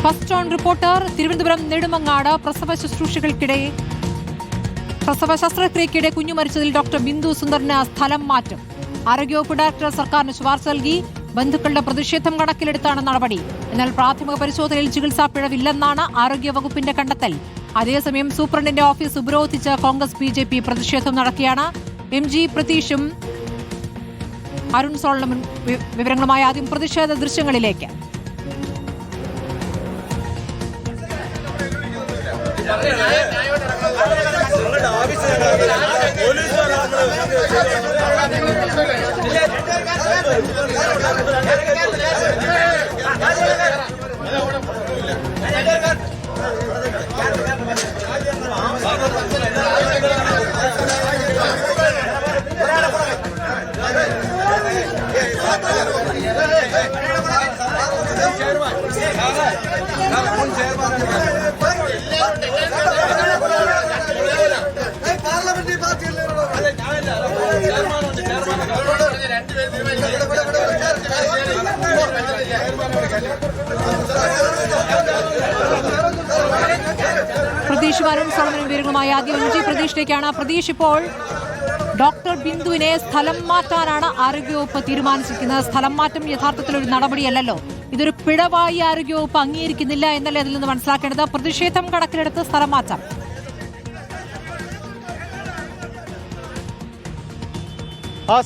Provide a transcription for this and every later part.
First on reporter Thiruvananthapuram Nedumangad പ്രസവ ശസ്ത്രക്രിയക്കിടെ കുഞ്ഞു മരിച്ചതിൽ doctor Bindu സുന്ദറിന് സ്ഥലം മാറ്റം. ആരോഗ്യവകുപ്പ് ഡയറക്ടർ സർക്കാരിന് ശുപാർശ നൽകി. ബന്ധുക്കളുടെ പ്രതിഷേധം കണക്കിലെടുത്താണ് നടപടി. എന്നാൽ പ്രാഥമിക പരിശോധനയിൽ ചികിത്സാ പിഴവില്ലെന്നാണ് ആരോഗ്യവകുപ്പിന്റെ കണ്ടെത്തൽ. അതേസമയം സൂപ്രണ്ടിന്റെ ഓഫീസ് ഉപരോധിച്ച് കോൺഗ്രസ് BJP പ്രതിഷേധം നടക്കുകയാണ്. MG പ്രതീഷും അരുൺ സോളമൻ വിവരങ്ങളുമായി ആദ്യം പ്രതിഷേധ ദൃശ്യങ്ങളിലേക്ക്. പ്രതീഷ് അരുൺ സോളമൻ വിവരങ്ങളുമായി ആദ്യം MG പ്രതീഷിലേക്കാണ്. പ്രതീഷ്, ഇപ്പോൾ ഡോക്ടർ ബിന്ദുവിനെ സ്ഥലം മാറ്റാനാണ് ആരോഗ്യവകുപ്പ് തീരുമാനിച്ചിരിക്കുന്നത്. സ്ഥലം മാറ്റം യഥാർത്ഥത്തിൽ ഒരു നടപടിയല്ലല്ലോ, ഇതൊരു പിഴവായി ആരോഗ്യവകുപ്പ് അംഗീകരിക്കുന്നില്ല എന്നല്ലേ അതിൽ നിന്ന് മനസ്സിലാക്കേണ്ടത്? പ്രതിഷേധം കണക്കിലെടുത്ത് സ്ഥലം മാറ്റാം.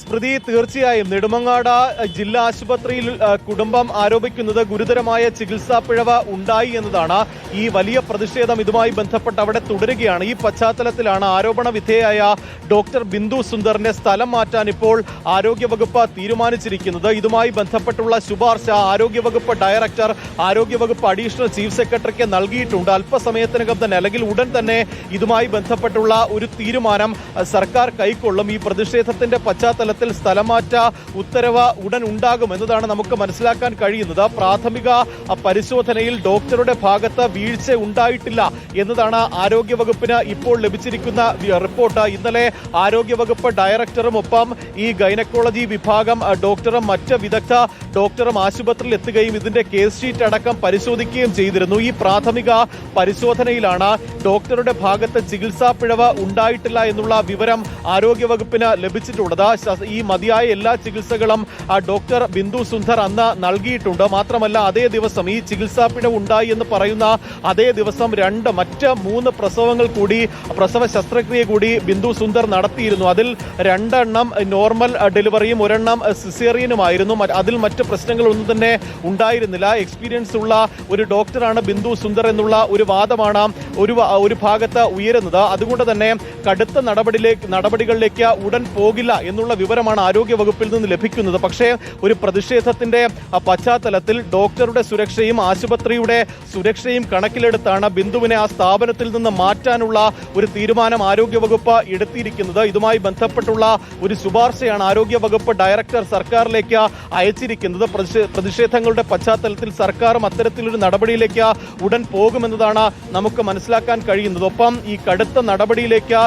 സ്മൃതി, തീർച്ചയായും നെടുമങ്ങാട് ജില്ലാ ആശുപത്രിയിൽ കുടുംബം ആരോപിക്കുന്നത് ഗുരുതരമായ ചികിത്സാ പിഴവ് ഉണ്ടായി എന്നതാണ്. ഈ വലിയ പ്രതിഷേധം ഇതുമായി ബന്ധപ്പെട്ട് അവിടെ തുടരുകയാണ്. ഈ പശ്ചാത്തലത്തിലാണ് ആരോപണ വിധേയായ ഡോക്ടർ ബിന്ദു സുന്ദറിനെ സ്ഥലം മാറ്റാൻ ഇപ്പോൾ ആരോഗ്യവകുപ്പ് തീരുമാനിച്ചിരിക്കുന്നത്. ഇതുമായി ബന്ധപ്പെട്ടുള്ള ശുപാർശ ആരോഗ്യവകുപ്പ് ഡയറക്ടർ ആരോഗ്യവകുപ്പ് അഡീഷണൽ ചീഫ് സെക്രട്ടറിക്ക് നൽകിയിട്ടുണ്ട്. അല്പസമയത്തിനകം തന്നെ, അല്ലെങ്കിൽ ഉടൻ തന്നെ ഇതുമായി ബന്ധപ്പെട്ടുള്ള ഒരു തീരുമാനം സർക്കാർ കൈക്കൊള്ളും. ഈ പ്രതിഷേധത്തിന്റെ പശ്ചാത്തലത്തിൽ സ്ഥലമാറ്റ ഉത്തരവ് ഉടൻ ഉണ്ടാകും എന്നതാണ് നമുക്ക് മനസ്സിലാക്കാൻ കഴിയുന്നത്. പ്രാഥമിക പരിശോധനയിൽ ഡോക്ടറുടെ ഭാഗത്ത് വീഴ്ച ഉണ്ടായിട്ടില്ല എന്നതാണ് ആരോഗ്യവകുപ്പിന് ഇപ്പോൾ ലഭിച്ചിരിക്കുന്ന റിപ്പോർട്ട്. ഇന്നലെ ആരോഗ്യവകുപ്പ് ഡയറക്ടറും ഒപ്പം ഈ ഗൈനക്കോളജി വിഭാഗം ഡോക്ടറും മറ്റ് വിദഗ്ധ ഡോക്ടറും ആശുപത്രിയിൽ എത്തുകയും ഇതിന്റെ കേസ് ഷീറ്റ് അടക്കം പരിശോധിക്കുകയും ചെയ്തിരുന്നു. ഈ പ്രാഥമിക പരിശോധനയിലാണ് ഡോക്ടറുടെ ഭാഗത്ത് ചികിത്സാ പിഴവ് ഉണ്ടായിട്ടില്ല എന്നുള്ള വിവരം ആരോഗ്യവകുപ്പിന് ലഭിച്ചിട്ടുള്ളത്. ഈ മതിയായ എല്ലാ ചികിത്സകളും ഡോക്ടർ ബിന്ദു സുന്ദർ അന്ന് നൽകിയിട്ടുണ്ട്. മാത്രമല്ല, അതേ ദിവസം ഈ ചികിത്സാ പിഴവ് ഉണ്ടായി എന്ന് പറയുന്ന അതേ ദിവസം മറ്റ് 3 പ്രസവങ്ങൾ കൂടി, പ്രസവ ശസ്ത്രക്രിയ കൂടി ബിന്ദു സുന്ദർ നടത്തിയിരുന്നു. അതിൽ 2 എണ്ണം നോർമൽ ഡെലിവറിയും 1 എണ്ണം സിസേറിയനുമായിരുന്നു. അതിൽ മറ്റ് പ്രശ്നങ്ങളൊന്നും തന്നെ ഉണ്ടായിരുന്നില്ല. എക്സ്പീരിയൻസ് ഉള്ള ഒരു ഡോക്ടറാണ് ബിന്ദു സുന്ദർ എന്നുള്ള ഒരു വാദമാണ് ഒരു ഭാഗത്ത് ഉയരുന്നത്. അതുകൊണ്ട് തന്നെ കടുത്ത നടപടികളിലേക്ക് ഉടൻ പോകില്ല എന്നുള്ള വിവരമാണ് ആരോഗ്യവകുപ്പിൽ നിന്ന് ലഭിക്കുന്നത്. പക്ഷേ ഒരു പ്രതിഷേധത്തിന്റെ പശ്ചാത്തലത്തിൽ ഡോക്ടറുടെ സുരക്ഷയും ആശുപത്രിയുടെ സുരക്ഷയും കണക്കിലെടുത്താണ് ബിന്ദുവിനെ ആ സ്ഥാപനത്തിൽ നിന്ന് മാറ്റാനുള്ള ഒരു തീരുമാനം ആരോഗ്യവകുപ്പ് എടുത്തിരിക്കുന്നത്. ഇതുമായി ബന്ധപ്പെട്ടുള്ള ഒരു ശുപാർശയാണ് ആരോഗ്യവകുപ്പ് ഡയറക്ടർ സർക്കാരിലേക്ക് അയച്ചിരിക്കുന്നത്. പ്രതിഷേധങ്ങളുടെ പശ്ചാത്തലത്തിൽ സർക്കാരും അത്തരത്തിലൊരു നടപടിയിലേക്ക് ഉടൻ പോകുമെന്നതാണ് നമുക്ക് മനസ്സിലാക്കാൻ കഴിയുന്നത്. ഒപ്പം ഈ കടുത്ത നടപടിയിലേക്ക്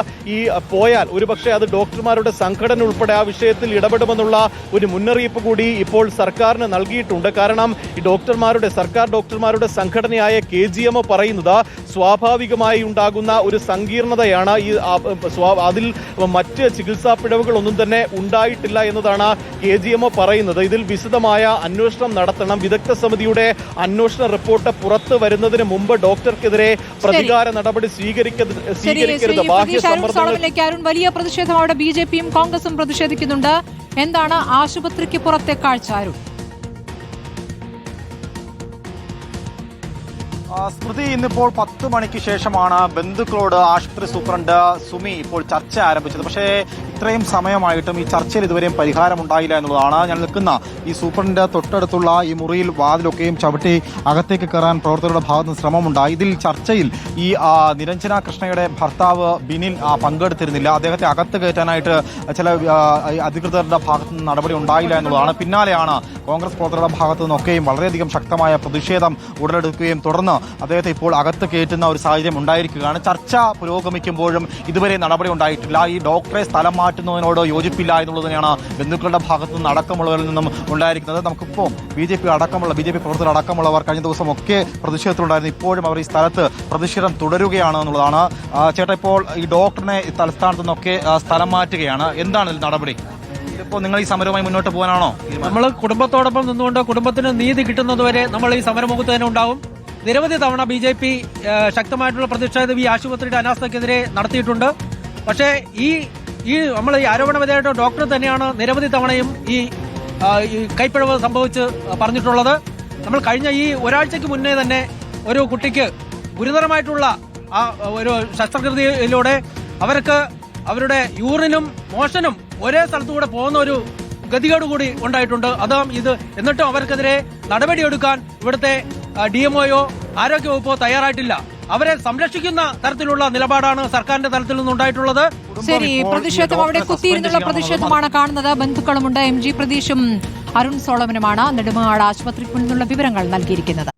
പോയാൽ ഒരുപക്ഷെ അത് ഡോക്ടർമാരുടെ സംഘടന ഉൾപ്പെടെ ആ വിഷയത്തിൽ ഇടപെടുമെന്നുള്ള ഒരു മുന്നറിയിപ്പ് കൂടി ഇപ്പോൾ സർക്കാരിന് നൽകിയിട്ടുണ്ട്. കാരണം ഈ സർക്കാർ ഡോക്ടർമാരുടെ സംഘടനയായ KGM പറയുന്നത് സ്വാഭാവികമായി ഉണ്ടാകുന്ന ഒരു സങ്കീർണതയാണ്. അതിൽ മറ്റ് ചികിത്സാ പിഴവുകളൊന്നും തന്നെ ഉണ്ടായിട്ടില്ല എന്നതാണ് KGM പറയുന്നത്. ഇതിൽ വിശദമായ അന്വേഷണം നടത്തണം. വിദഗ്ധ സമിതിയുടെ അന്വേഷണ റിപ്പോർട്ട് പുറത്തു വരുന്നതിന് മുമ്പ് ഡോക്ടർക്കെതിരെ പ്രതികാര നടപടി സ്വീകരിക്കരുത്. ബാഹ്യ സമ്മർദ്ദങ്ങൾ. വലിയ പ്രതിഷേധം അവിടെ BJPയും കോൺഗ്രസും പ്രതിഷേധിക്കുന്നുണ്ട്. എന്താണ് ആശുപത്രിക്ക് പുറത്തെ കാഴ്ച? അരുൺ, സ്മൃതി, ഇന്നിപ്പോൾ 10 മണിക്ക് ശേഷമാണ് ബന്ധുക്കളോട് ആശുപത്രി സൂപ്രണ്ട് സുമി ഇപ്പോൾ ചർച്ച ആരംഭിച്ചത്. പക്ഷേ ഇത്രയും സമയമായിട്ടും ഈ ചർച്ചയിൽ ഇതുവരെയും പരിഹാരമുണ്ടായില്ല എന്നുള്ളതാണ്. ഞാൻ നിൽക്കുന്ന ഈ സൂപ്രണ്ടിന്റെ തൊട്ടടുത്തുള്ള ഈ മുറിയിൽ വാതിലൊക്കെയും ചവിട്ടി അകത്തേക്ക് കയറാൻ പ്രവർത്തകരുടെ ഭാഗത്ത് നിന്ന് ശ്രമമുണ്ടായി. ഇതിൽ ചർച്ചയിൽ ഈ നിരഞ്ജന കൃഷ്ണയുടെ ഭർത്താവ് ബിനിൽ പങ്കെടുത്തിരുന്നില്ല. അദ്ദേഹത്തെ അകത്ത് കയറ്റാനായിട്ട് ചില അധികൃതരുടെ ഭാഗത്ത് നിന്ന് നടപടി ഉണ്ടായില്ല എന്നുള്ളതാണ്. പിന്നാലെയാണ് കോൺഗ്രസ് പ്രവർത്തകരുടെ ഭാഗത്തു നിന്നൊക്കെയും വളരെയധികം ശക്തമായ പ്രതിഷേധം ഉടലെടുക്കുകയും തുടർന്ന് അദ്ദേഹത്തെ ഇപ്പോൾ അകത്ത് കയറ്റുന്ന ഒരു സാഹചര്യം ഉണ്ടായിരിക്കുകയാണ്. ചർച്ച പുരോഗമിക്കുമ്പോഴും ഇതുവരെ നടപടി ഉണ്ടായിട്ടില്ല. ഈ ഡോക്ടറെ സ്ഥലം മാറ്റുന്നതിനോട് യോജിപ്പില്ല എന്നുള്ളത് തന്നെയാണ് ബന്ധുക്കളുടെ ഭാഗത്തു നിന്ന് അടക്കമുള്ളവരിൽ നിന്നും ഉണ്ടായിരിക്കുന്നത്. നമുക്കിപ്പോൾ ബി ജെ പി പ്രവർത്തകർ അടക്കമുള്ളവർ കഴിഞ്ഞ ദിവസം ഒക്കെ പ്രതിഷേധത്തിലുണ്ടായിരുന്നു. ഇപ്പോഴും അവർ ഈ സ്ഥലത്ത് പ്രതിഷേധം തുടരുകയാണ് എന്നുള്ളതാണ്. ചേട്ടാ, ഇപ്പോൾ ഈ ഡോക്ടറിനെ തലസ്ഥാനത്ത് നിന്നൊക്കെ സ്ഥലം മാറ്റുകയാണ്. എന്താണ് ഇതിൽ നടപടി? ഇതിപ്പോൾ നിങ്ങൾ ഈ സമരവുമായി മുന്നോട്ട് പോകാനാണോ? നമ്മൾ കുടുംബത്തോടൊപ്പം നിന്നുകൊണ്ട് കുടുംബത്തിന് നീതി കിട്ടുന്നതുവരെ നമ്മൾ ഈ സമരമുഖത്ത് തന്നെ ഉണ്ടാവും. നിരവധി തവണ BJP ശക്തമായിട്ടുള്ള പ്രതിഷേധം ഈ ആശുപത്രിയുടെ അനാസ്ഥയ്ക്കെതിരെ നടത്തിയിട്ടുണ്ട്. പക്ഷേ ഈ നമ്മൾ ഈ ആരോപണ വിധേയമായിട്ട് ഡോക്ടർ തന്നെയാണ് നിരവധി തവണയും ഈ കൈപ്പിഴവ് സംഭവിച്ച് പറഞ്ഞിട്ടുള്ളത്. നമ്മൾ കഴിഞ്ഞ ഈ ഒരാഴ്ചയ്ക്ക് മുന്നേ തന്നെ ഒരു കുട്ടിക്ക് ഗുരുതരമായിട്ടുള്ള ഒരു ശസ്ത്രക്രിയയിലൂടെ അവർക്ക് അവരുടെ യൂറിനും മോഷനും ഒരേ സ്ഥലത്തുകൂടെ പോകുന്ന ഒരു ഗതികേട് കൂടി ഉണ്ടായിട്ടുണ്ട്. എന്നിട്ടും അവർക്കെതിരെ നടപടിയെടുക്കാൻ ഇവിടുത്തെ DMOയോ ആരോഗ്യവകുപ്പോ തയ്യാറായിട്ടില്ല. അവരെ സംരക്ഷിക്കുന്ന തരത്തിലുള്ള നിലപാടാണ് സർക്കാരിന്റെ തലത്തിൽ നിന്നുണ്ടായിട്ടുള്ളത്. ശരി, പ്രതിഷേധം അവിടെ കുത്തിയിരുന്നുള്ള പ്രതിഷേധമാണ് കാണുന്നത്. ബന്ധുക്കളുമുണ്ട്. MG പ്രതീഷും അരുൺ സോളമനുമാണ് നെടുമങ്ങാട് ആശുപത്രിക്ക് മുന്നിലുള്ള വിവരങ്ങൾ നൽകിയിരിക്കുന്നത്.